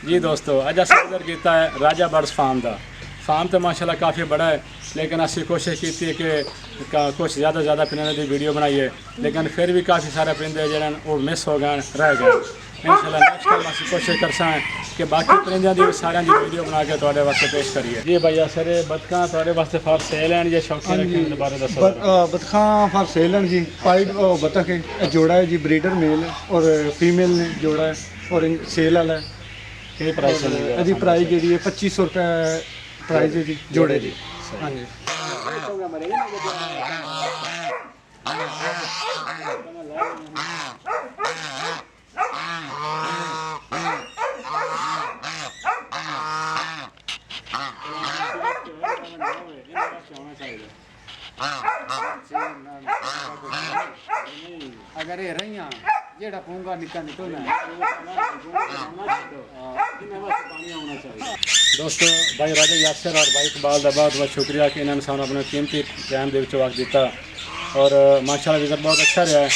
जी दोस्तों, अज अस ऑर्डर किया है राजा बर्ड्स फार्म का। फार्म तो माशाल्लाह काफ़ी बड़ा है, लेकिन असी कोशिश की थी कि कुछ ज़्यादा परिंदे की वीडियो बनाइए, लेकिन फिर भी काफ़ी सारे परिंदे जो वो मिस हो गए, रह गए। इंशाल्लाह नेक्स्ट टाइम असी कोशिश करसा है कि बाकी परिंदों की सारे की वीडियो बना के तुहाडे वास्ते पेश करिए। जी भैया सर, बतखें तुहाडे वास्ते फॉर सेल हैं, ये शौकीन रखने के बारे दसो। बतखें फॉर सेल हैं जी। पाइड बतख है, जोड़ा है जी, ब्रीडर मेल है और फीमेल ने जोड़ा है और सेल वाला है। ਕੀ ਪ੍ਰਾਈਸ ਹੈ ਇਹਦੀ ਪ੍ਰਾइस ਜਿਹੜੀ ਹੈ 2500 ਰੁਪਏ ਪ੍ਰਾइस ਹੈ ਜੀ ਜੋੜੇ ਦੀ। ਹਾਂਜੀ अगर ये रही जेड़ा पूंगा निका निकलना दोस्तों, भाई राजा यासर और भाई इकबाल का बहुत बहुत शुक्रिया कि इन्होंने सानू अपने कीमती टाइम के वक्त दिता और माशाल्लाह विज़िट बहुत अच्छा रहा है।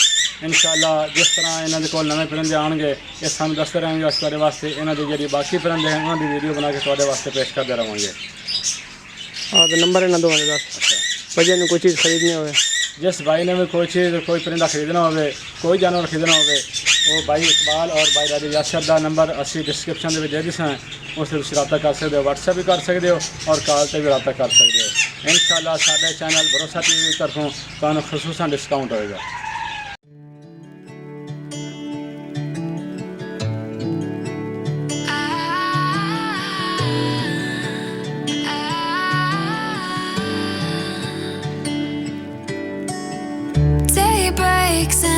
इंशाल्लाह जिस तरह इन्होंने को नवे परिंदे आएंगे ये सानू दसते रहेंगे, अस तुहाडे वास्ते इन्हों की जी बाकी परिंदे हैं उन्होंने वीडियो बना के तुहाडे वास्ते पेश करते रहेंगे। हाँ तो नंबर है ना दो दस भैया ने कोई चीज़ खरीदनी हो। जिस भाई ने भी कोई चीज़ कोई परिंदा खरीदना हो, कोई जानवर खरीदना हो, वो भाई इकबाल और भाई राजा यासर का नंबर असी डिस्क्रिप्शन में दे दिस हैं, उससे रब्ता कर सकते हो, व्हाट्सएप भी कर सकते हो और कॉल से भी रब्ता कर सकते हो। इंशाल्लाह साडे चैनल भरोसा टीवी की तरफों तुहानू खसूसन डिस्काउंट होएगा। Day breaks and